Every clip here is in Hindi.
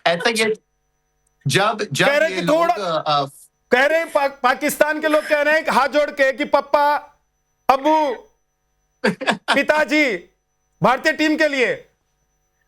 ऐसा ये जब कह जब रहे ये कि लोग थोड़ा कह रहे हैं पाकिस्तान के लोग कह रहे हैं कि हाथ जोड़ के कि पप्पा, अबू, पिताजी भारतीय टीम के लिए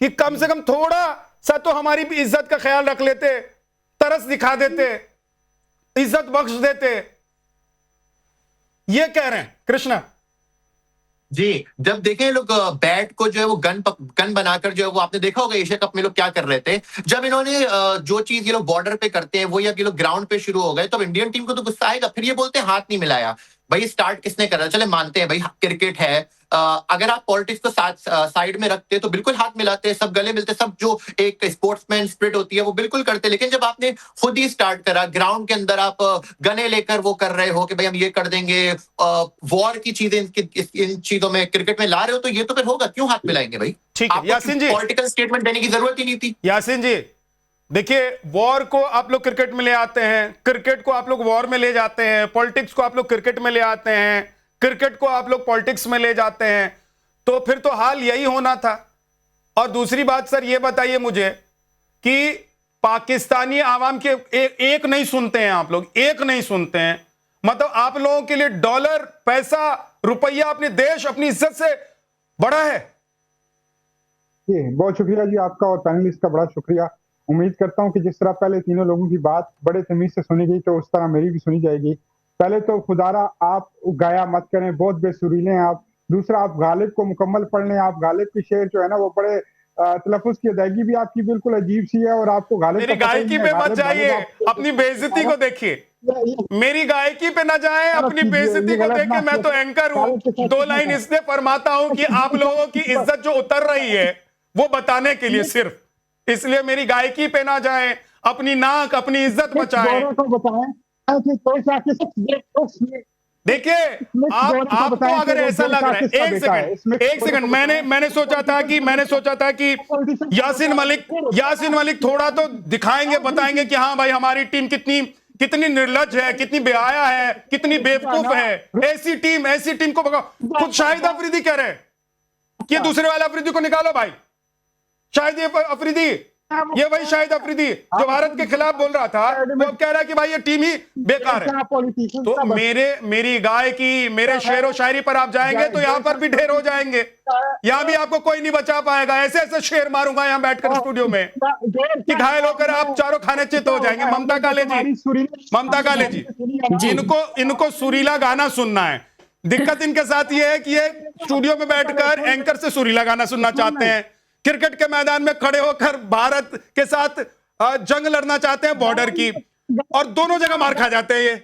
कि कम से कम थोड़ा सा तो हमारी भी इज्जत का ख्याल रख लेते, तरस दिखा देते, इज्जत बख्श देते, ये कह रहे हैं कृष्णा जी। जब देखें लोग बैट को जो है वो गन बनाकर जो है वो आपने देखा होगा एशिया कप में लोग क्या कर रहे थे। जब इन्होंने जो चीज ये लोग बॉर्डर पे करते हैं वो या ये लोग ग्राउंड पे शुरू हो गए तो इंडियन टीम को तो गुस्सा आएगा। फिर ये बोलते हैं हाथ नहीं मिलाया। भाई स्टार्ट किसने करा? चले मानते हैं भाई क्रिकेट है। अगर आप पॉलिटिक्स को साइड में रखते तो बिल्कुल हाथ मिलाते, सब गले मिलते, सब जो एक स्पोर्ट्समैन स्पिरिट होती है वो बिल्कुल करते। लेकिन जब आपने खुद ही स्टार्ट करा, ग्राउंड के अंदर आप गने लेकर वो कर रहे हो कि भाई हम ये कर देंगे, वॉर की चीजें इन चीजों में क्रिकेट में ला रहे हो, तो ये तो फिर होगा। क्यों हाथ मिलाएंगे भाई? ठीक है यासीन जी, पॉलिटिकल स्टेटमेंट देने की जरूरत ही नहीं थी। यासीन जी देखिए, वॉर को आप लोग क्रिकेट में ले आते हैं, क्रिकेट को आप लोग वॉर में ले जाते हैं, पॉलिटिक्स को आप लोग क्रिकेट में ले आते हैं, क्रिकेट को आप लोग पॉलिटिक्स में ले जाते हैं, तो फिर तो हाल यही होना था। और दूसरी बात सर ये बताइए मुझे कि पाकिस्तानी आवाम के एक नहीं सुनते हैं आप लोग, एक नहीं सुनते हैं। मतलब आप लोगों के लिए डॉलर, पैसा, रुपया अपने देश, अपनी इज्जत से बड़ा है। जी बहुत शुक्रिया जी आपका और पैनलिस्ट का बड़ा शुक्रिया। उम्मीद करता हूं कि जिस तरह पहले तीनों लोगों की बात बड़े तमीज से सुनी गई तो उस तरह मेरी भी सुनी जाएगी। पहले तो खुदारा आप गाया मत करें, बहुत बेसुरीले हैं आप। दूसरा, आप गालिब को मुकम्मल पढ़ लें। आप गालिब की शेर जो है ना वो बड़े तलफ़ुज़ की अदायगी भी आपकी बिल्कुल अजीब सी है और आपको गालिब मेरी गायकी पे मत जाइए, अपनी बेइज्जती को देखिए। मेरी गायकी पे ना जाए, अपनी बेइज्जती को देखे। मैं तो एंकर हूं, दो लाइन इसलिए फरमाता हूं कि आप लोगों की इज्जत जो उतर रही है वो बताने के लिए, सिर्फ इसलिए मेरी गायकी पे ना जाए, अपनी नाक, अपनी इज्जत बचाएं। देखिए आपको अगर ऐसा लग रहा है, एक सेकंड मैंने सोचा था कि यासीन मलिक थोड़ा तो दिखाएंगे, बताएंगे कि हाँ भाई हमारी टीम कितनी निर्लज है, कितनी बेहाया है, कितनी बेवकूफ है। ऐसी टीम को भगाओ। खुद शाहिद अफरीदी कह रहे हैं कि दूसरे वाले अफरीदी को निकालो भाई। शाहिद अफरीदी, ये वही शाहिद अफरीदी जो भारत के खिलाफ बोल रहा था, वो अब कह रहा है कि भाई ये टीम ही बेकार है। तो मेरी गायकी, मेरे शेरो शायरी पर आप जाएंगे तो यहां पर भी ढेर हो जाएंगे। यहां भी आपको कोई नहीं बचा पाएगा। ऐसे शेर मारूंगा यहां बैठकर स्टूडियो में कि घायल होकर आप चारों खाने चित हो जाएंगे। ममता काले जी, इनको सुरीला गाना सुनना है। दिक्कत इनके साथ ये है कि ये स्टूडियो में बैठकर एंकर से सुरीला गाना सुनना चाहते हैं, क्रिकेट के मैदान में खड़े होकर भारत के साथ जंग लड़ना चाहते हैं बॉर्डर की, और दोनों जगह मार खा जाते हैं ये।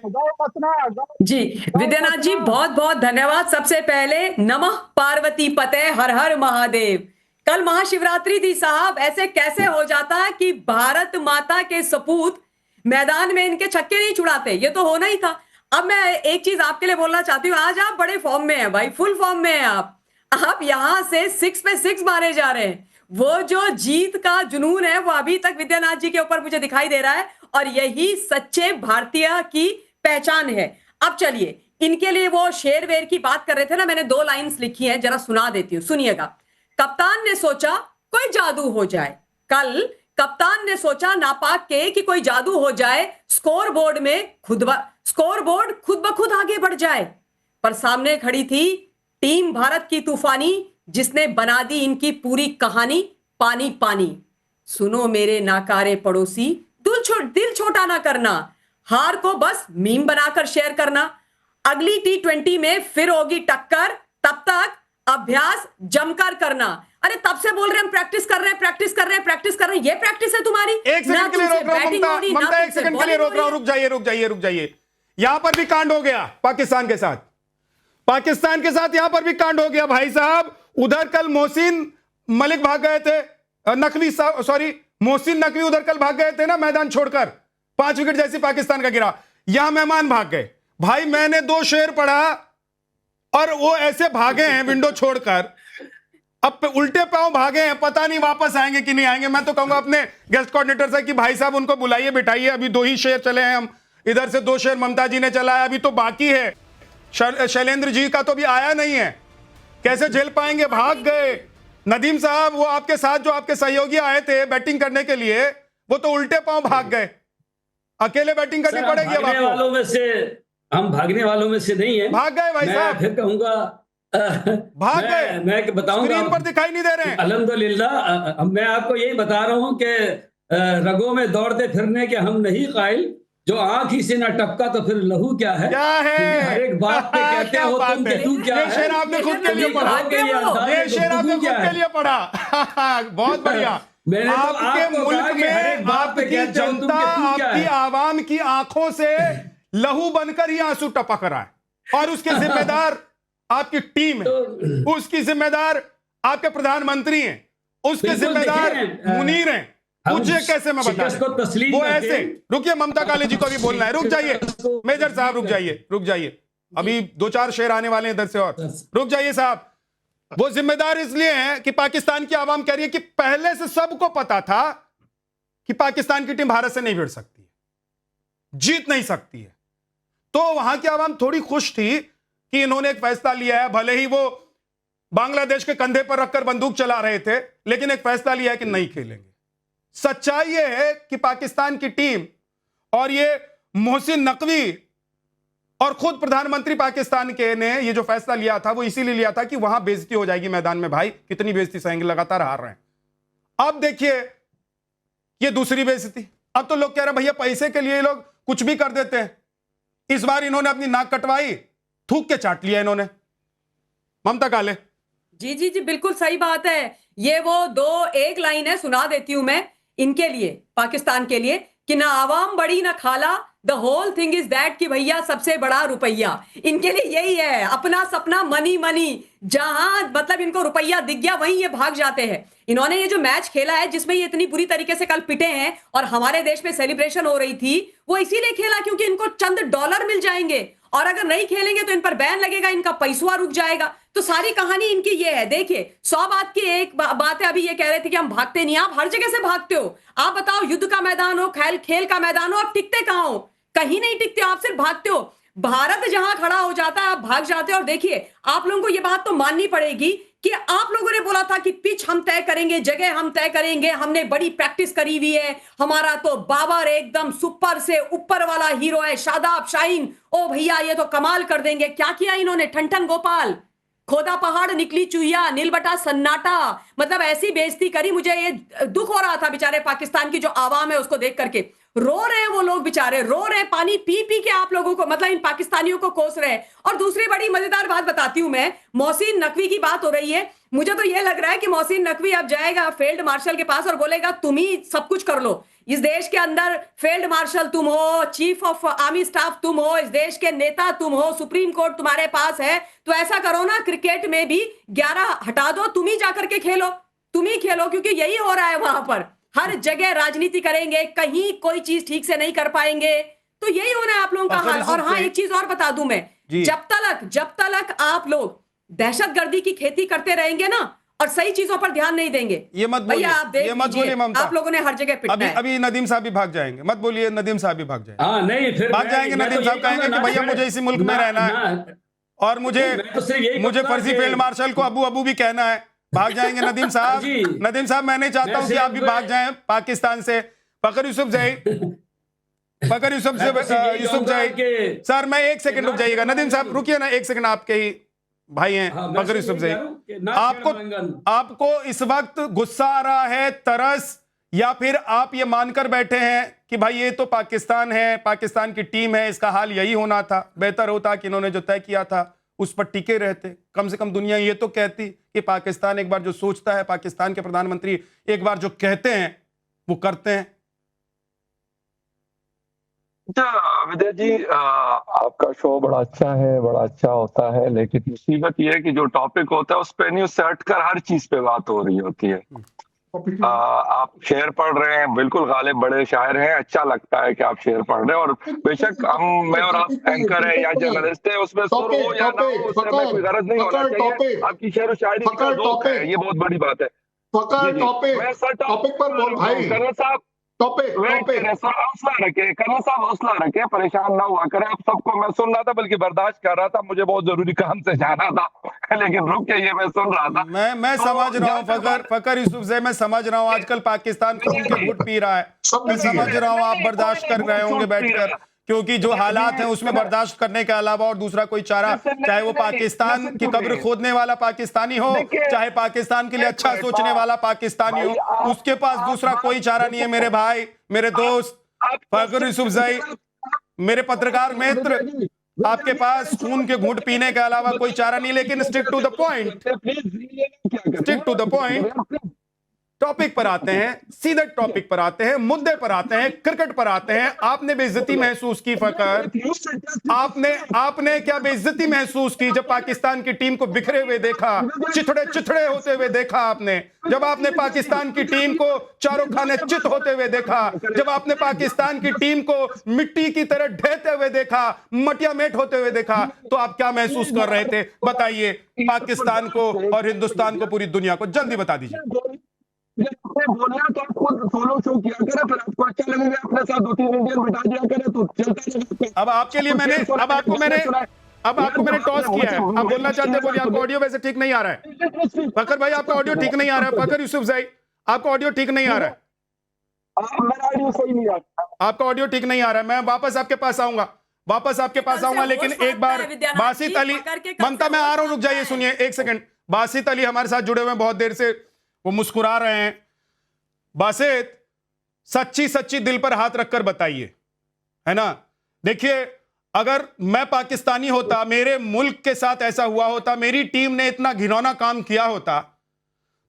जी विद्यानाथ जी बहुत बहुत धन्यवाद। सबसे पहले नमः पार्वती पते, हर हर महादेव। कल महाशिवरात्रि थी साहब, ऐसे कैसे हो जाता है कि भारत माता के सपूत मैदान में इनके छक्के नहीं छुड़ाते? ये तो होना ही था। अब मैं एक चीज आपके लिए बोलना चाहती हूँ, आज आप बड़े फॉर्म में हैं भाई, फुल फॉर्म में हैं आप यहां से 6 पे 6 मारे जा रहे हैं। वो जो जीत का जुनून है वो अभी तक विद्यानाथ जी के ऊपर मुझे दिखाई दे रहा है, और यही सच्चे भारतीय की पहचान है। अब चलिए, इनके लिए वो शेर वेर की बात कर रहे थे ना, मैंने 2 लाइन्स लिखी हैं, जरा सुना देती हूं, सुनिएगा। कप्तान ने सोचा कोई जादू हो जाए। कल कप्तान ने सोचा नापाक के कि कोई जादू हो जाए, स्कोरबोर्ड खुद ब खुद आगे बढ़ जाए। पर सामने खड़ी थी टीम भारत की तूफानी, जिसने बना दी इनकी पूरी कहानी पानी पानी। सुनो मेरे नाकारे पड़ोसी, दिल छोटा ना करना, हार को बस मीम बनाकर शेयर करना। अगली T20 में फिर होगी टक्कर, तब तक अभ्यास जमकर करना। अरे तब से बोल रहे हैं हम प्रैक्टिस कर रहे हैं, ये प्रैक्टिस है तुम्हारी? एक सेकंड के लिए रोक रहा हूं ममता, एक सेकंड के लिए रोक रहा हूं, रुक जाइए। यहां पर भी कांड हो गया पाकिस्तान के साथ यहां पर भी कांड हो गया भाई साहब। उधर कल मोहसिन मलिक भाग गए थे, मोहसिन नकवी उधर कल भाग गए थे ना मैदान छोड़कर, 5 विकेट जैसी पाकिस्तान का गिरा। यहां मेहमान भाग गए भाई। मैंने 2 शेर पढ़ा और वो ऐसे भागे हैं विंडो छोड़कर, अब उल्टे पांव भागे हैं, पता नहीं वापस आएंगे कि नहीं आएंगे। मैं तो कहूंगा अपने गेस्ट कोऑर्डिनेटर से कि भाई साहब उनको बुलाइए बिठाइए, अभी 2 ही शेर चले हैं, हम इधर से 2 शेर ममता जी ने चलाया, अभी तो बाकी है। शैलेंद्र जी का तो अभी आया नहीं है, कैसे झेल पाएंगे? भाग गए। नदीम साहब, वो आपके साथ जो आपके सहयोगी आए थे बैटिंग करने के लिए, वो तो उल्टे पांव भाग गए। अकेले बैटिंग करनी पड़ेगी अब आपको। वालों में से हम भागने वालों में से नहीं है। भाग गए भाई साहब, फिर कहूंगा भाग गए। मैं बताऊंगा, स्क्रीन पर दिखाई नहीं दे रहे हैं। अल्हम्दुलिल्लाह मैं आपको यही बता रहा हूं कि रगों में दौड़ते फिरने के हम नहीं कायल, जो आंख ही से ना टपका तो फिर लहू क्या है। क्या है हर एक बात पे कहते क्या हो बात तुम है? कि तू क्या ये है। शेर आपने खुद के लिए पढ़ा, ये शेर आपने खुद के लिए पढ़ा। बहुत बढ़िया। मैंने तो आपके आपको मुल्क कहा कि हर एक में बात पे आपकी कहते हो तुम जनता, कि तू क्या आपकी है। आवाम की आंखों से लहू बनकर ही आंसू टपक रहा है, और उसके जिम्मेदार आपकी टीम है, उसकी जिम्मेदार आपके प्रधानमंत्री हैं, उसके बिल्कुल जिम्मेदार देखिए, मुनीर हैं। पूछिए कैसे मैं शिकस्त को बता, तस्लीम वो करके- ऐसे। रुकिए, ममता काली जी को भी बोलना है। रुक जाइए मेजर साहब, रुक जाइए, रुक जाइए, अभी 2-4 शेर आने वाले हैं इधर से, और रुक जाइए साहब। वो जिम्मेदार इसलिए हैं कि पाकिस्तान की आवाम कह रही है कि पहले से सबको पता था कि पाकिस्तान की टीम भारत से नहीं भिड़ सकती, जीत नहीं सकती है। तो वहां की आवाम थोड़ी खुश थी कि इन्होंने एक फैसला लिया है, भले ही वो बांग्लादेश के कंधे पर रखकर बंदूक चला रहे थे, लेकिन एक फैसला लिया है कि नहीं खेलेंगे। सच्चाई यह है कि पाकिस्तान की टीम और ये मोहसिन नकवी और खुद प्रधानमंत्री पाकिस्तान के ने ये जो फैसला लिया था वो इसीलिए लिया था कि वहां बेइज्जती हो जाएगी मैदान में। भाई कितनी बेइज्जती सहेंगे, लगातार हार रहे हैं। अब देखिए ये दूसरी बेइज्जती। अब तो लोग कह रहे हैं भैया पैसे के लिए ये लोग कुछ भी कर देते हैं। इस बार इन्होंने अपनी नाक कटवाई, थूक के चाट लिया इन्होंने। ममता काले जी जी जी, बिल्कुल सही बात है। ये वो एक लाइन है, सुना देती हूं मैं इनके लिए, पाकिस्तान के लिए, कि ना आवाम बड़ी ना खाला, the whole thing is that कि भैया सबसे बड़ा रुपया। इनके लिए यही है, अपना सपना मनी मनी, जहां मतलब इनको रुपया दिख गया वहीं ये भाग जाते हैं। इन्होंने ये जो मैच खेला है जिसमें ये इतनी बुरी तरीके से कल पिटे हैं और हमारे देश में सेलिब्रेशन हो रही थी, वो इसीलिए खेला क्योंकि इनको चंद डॉलर मिल जाएंगे, और अगर नहीं खेलेंगे तो इन पर बैन लगेगा, इनका पैसा रुक जाएगा। तो सारी कहानी इनकी ये है। देखिए 100 बात की एक बात है, अभी ये कह रहे थे कि हम भागते नहीं, आप हर जगह से भागते हो। आप बताओ, युद्ध का मैदान हो, खेल का मैदान हो, आप टिकते कहां हो? कहीं नहीं टिकते, आप सिर्फ भागते हो। भारत जहां खड़ा हो जाता है आप भाग जाते हो। और देखिए आप लोगों को ये बात तो माननी पड़ेगी कि आप लोगों ने बोला था कि पिच हम तय करेंगे, जगह हम तय करेंगे, हमने बड़ी प्रैक्टिस करी हुई है, हमारा तो बाबर एकदम सुपर से ऊपर वाला हीरो है, शादाब शाहीन, ओ भैया ये तो कमाल कर देंगे। क्या किया इन्होंने? ठन गोपाल, खोदा पहाड़ निकली चुहिया, नीलबटा सन्नाटा, मतलब ऐसी बेइज्जती करी। मुझे ये दुख हो रहा था बेचारे पाकिस्तान की जो आवाम है उसको देख करके। रो रहे हैं वो लोग, बेचारे रो रहे हैं, पानी पी पी के आप लोगों को, मतलब इन पाकिस्तानियों को कोस रहे हैं। और दूसरी बड़ी मजेदार बात बताती हूं मैं, मोहसिन नकवी की बात हो रही है। मुझे तो ये लग रहा है कि मोहसिन नकवी अब जाएगा फील्ड मार्शल के पास और बोलेगा तुम ही सब कुछ कर लो। इस देश के अंदर फील्ड मार्शल तुम हो, चीफ ऑफ आर्मी स्टाफ तुम हो, इस देश के नेता तुम हो, सुप्रीम कोर्ट तुम्हारे पास है, तो ऐसा करो ना, क्रिकेट में भी 11 हटा दो, तुम ही जाकर के खेलो, तुम ही खेलो, क्योंकि यही हो रहा है वहां पर। हर जगह राजनीति करेंगे, कहीं कोई चीज ठीक से नहीं कर पाएंगे, तो यही होना है आप लोगों का हाल। और हाँ, एक चीज और बता दूं मैं, जब तक आप लोग दहशतगर्दी की खेती करते रहेंगे ना और सही चीजों पर ध्यान नहीं देंगे, ये मत बोलिए, भैया आप देख ये मत बोलिए ममता, आप लोगों ने हर जगह पिटना है। अभी नदीम साहब भी भाग जाएंगे, मत बोलिए, नदीम साहब भी भाग जाएंगे। हाँ नहीं, फिर भाग जाएंगे नदीम साहब, कहेंगे कि भैया मुझे इसी मुल्क में रहना है और मुझे फर्जी फील्ड मार्शल को अबू अबू भी कहना है। भाग जाएंगे नदीम साहब। नदीम साहब मैं नहीं चाहता हूं कि आप भी भाग जाएं पाकिस्तान से। फकर यूसुफ जाहिद सर, मैं 1 सेकंड रुक जाइएगा। नदीम साहब रुकिए ना 1 सेकंड, आपके ही भाई हैं फकर यूसुफ जाहिद। आपको इस वक्त गुस्सा आ रहा है, तरस, या फिर आप ये मानकर बैठे हैं कि भाई ये तो पाकिस्तान है, पाकिस्तान की टीम है, इसका हाल यही होना था, बेहतर होता कि इन्होंने जो तय किया था उस पर टिके रहते। कम से कम दुनिया ये तो कहती कि पाकिस्तान एक बार जो सोचता है, पाकिस्तान के प्रधानमंत्री एक बार जो कहते हैं वो करते हैं। विजय जी, आपका शो बड़ा अच्छा है, बड़ा अच्छा होता है, लेकिन मुसीबत ये है कि जो टॉपिक होता है उस पे नहीं, उससे हटकर हर चीज पे बात हो रही होती है। आप शेर पढ़ रहे हैं, बिल्कुल गालिब बड़े शायर हैं, अच्छा लगता है कि आप शेर पढ़ रहे हैं, और बेशक मैं और आप एंकर है या जर्नलिस्ट है, उसमें सुर हो या ना हो उससे हमें कोई गरज नहीं होना चाहिए। आपकी शेर शायरी का ज़ौक़ है, ये बहुत बड़ी बात है। टॉपिक पर बोल भाई। कर्नल साहब हौसला रखे, कन्या साहब हौसला रखे, परेशान ना हुआ करें। आप सबको मैं सुन रहा था, बल्कि बर्दाश्त कर रहा था, मुझे बहुत जरूरी काम से जाना था, लेकिन रुक के ये मैं सुन रहा था। मैं समझ रहा हूँ फकर यूसुफ से, मैं समझ रहा हूँ आजकल पाकिस्तान खून के घुट पी रहा है, मैं समझ रहा हूँ आप बर्दाश्त कर रहे होंगे बैठकर, क्योंकि जो हालात हैं उसमें बर्दाश्त करने के अलावा और दूसरा कोई चारा, चाहे वो पाकिस्तान की कब्र खोदने वाला पाकिस्तानी हो, चाहे पाकिस्तान के लिए अच्छा सोचने वाला पाकिस्तानी हो, उसके पास दूसरा कोई चारा नहीं है। मेरे भाई, मेरे दोस्त फकर यूसुफजई, मेरे पत्रकार मित्र, आपके पास खून के घूंट पीने के अलावा कोई चारा नहीं, लेकिन stick to the point, stick to the point. Topic पर आते हैं, सीधे टॉपिक पर आते हैं, मुद्दे पर आते हैं, क्रिकेट पर आते हैं। आपने बेइज्जती महसूस की फकर, आपने क्या बेइज्जती महसूस की जब पाकिस्तान की टीम को बिखरे हुए देखा, चिथड़े होते हुए देखा आपने, जब आपने पाकिस्तान की टीम को चारों खाने चित होते हुए देखा, जब आपने पाकिस्तान की टीम को मिट्टी की तरह ढहते हुए देखा, मटिया मेट होते हुए देखा, तो आप क्या महसूस कर रहे थे? बताइए पाकिस्तान को और हिंदुस्तान को, पूरी दुनिया को, जल्दी बता दीजिए। बोलना तो आप खुद सोलो शो किया करें, फिर आपको अच्छा लगेगा, अपने साथ 2-3 इंडियन बिठा दिया करें तो चलता रहेगा। अब आपके लिए मैंने अब आपको मैंने टॉस किया है, आप बोलना चाहते हैं बोलिए। आपका ऑडियो वैसे ठीक नहीं आ रहा है फकर भाई, आपका ऑडियो ठीक नहीं आ रहा है। फकर यूसुफजई, आपका ऑडियो ठीक नहीं आ रहा है, मेरा ऑडियो सही नहीं आ रहा, आपका ऑडियो ठीक नहीं आ रहा है। मैं वापस आपके पास आऊंगा, लेकिन एक बार बासित अली, ममता मैं आ रहा हूं, रुक जाइए, सुनिए एक सेकंड। बासित अली हमारे साथ जुड़े हुए हैं बहुत देर से, वो मुस्कुरा रहे हैं। बासित, सच्ची दिल पर हाथ रखकर बताइए, है ना? देखिए, अगर मैं पाकिस्तानी होता, मेरे मुल्क के साथ ऐसा हुआ होता, मेरी टीम ने इतना घिनौना काम किया होता,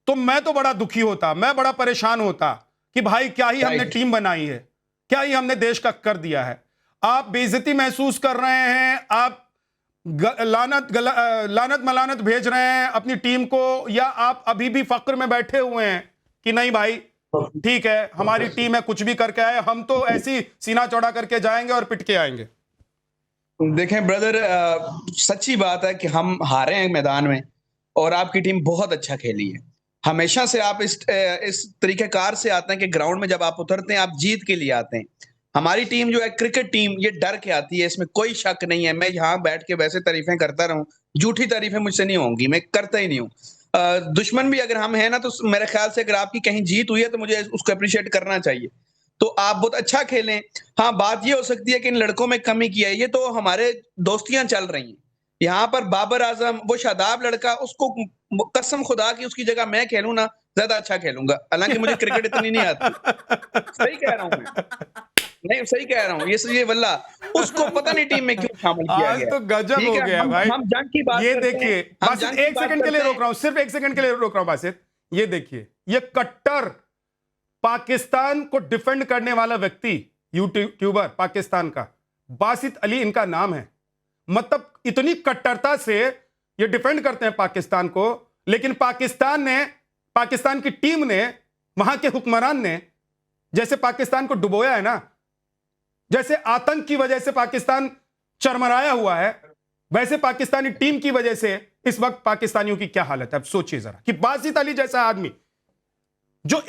तो मैं तो बड़ा दुखी होता, मैं बड़ा परेशान होता कि भाई क्या ही हमने टीम बनाई है, क्या ही हमने देश का कर दिया है। आप बेइज्जती महसूस कर रहे हैं, आप लानत मलानत भेज रहे हैं अपनी टीम को, या आप अभी भी फक्र में बैठे हुए हैं कि नहीं भाई ठीक है, हमारी टीम है, कुछ भी करके आए, हम तो ऐसी सीना चौड़ा करके जाएंगे और पिट के आएंगे? देखें ब्रदर, सच्ची बात है कि हम हारे हैं मैदान में और आपकी टीम बहुत अच्छा खेली है। हमेशा से आप इस तरीकेकार से आते हैं कि ग्राउंड में जब आप उतरते हैं आप जीत के लिए आते हैं। हमारी टीम जो है क्रिकेट टीम, ये डर के आती है, इसमें कोई शक नहीं है। मैं यहाँ बैठ के वैसे तारीफें करता रहूं, झूठी तारीफें मुझसे नहीं होंगी, मैं करता ही नहीं हूँ। दुश्मन भी अगर हम हैं ना, तो मेरे ख्याल से अगर आपकी कहीं जीत हुई है तो मुझे उसको अप्रिशिएट करना चाहिए। तो आप बहुत अच्छा खेलें। हाँ, बात ये हो सकती है कि इन लड़कों में कमी की है, ये तो हमारे दोस्तियां चल रही हैं। यहाँ पर बाबर आजम, वो शादाब लड़का, उसको कसम खुदा की उसकी जगह मैं खेलूं ना, ज्यादा अच्छा खेलूंगा, हालांकि मुझे क्रिकेट इतनी नहीं आती। सही कह रहा हूं मैं, नहीं सही कह रहा हूँ, ये वल्ला उसको पता नहीं टीम में क्यों शामिल किया गया। आज तो गजब हो गया भाई। हम जंग की बात, ये देखिए, बस एक सेकंड के लिए रोक रहा हूं, सिर्फ एक सेकंड के लिए रोक रहा हूं बासित। ये देखिए, ये कट्टर पाकिस्तान को डिफेंड करने वाला व्यक्ति, यूट्यूबर पाकिस्तान का, बासित अली इनका नाम है। मतलब इतनी कट्टरता से ये डिफेंड करते हैं पाकिस्तान को, लेकिन पाकिस्तान की टीम ने, वहां के हुक्मरान ने जैसे पाकिस्तान को डुबोया है ना, जैसे आतंक की वजह से पाकिस्तान चरमराया हुआ है, वैसे पाकिस्तानी टीम की वजह से इस वक्त पाकिस्तानियों की क्या हालत है। अब सोचिए जरा कि बासित अली जैसा आदमी जो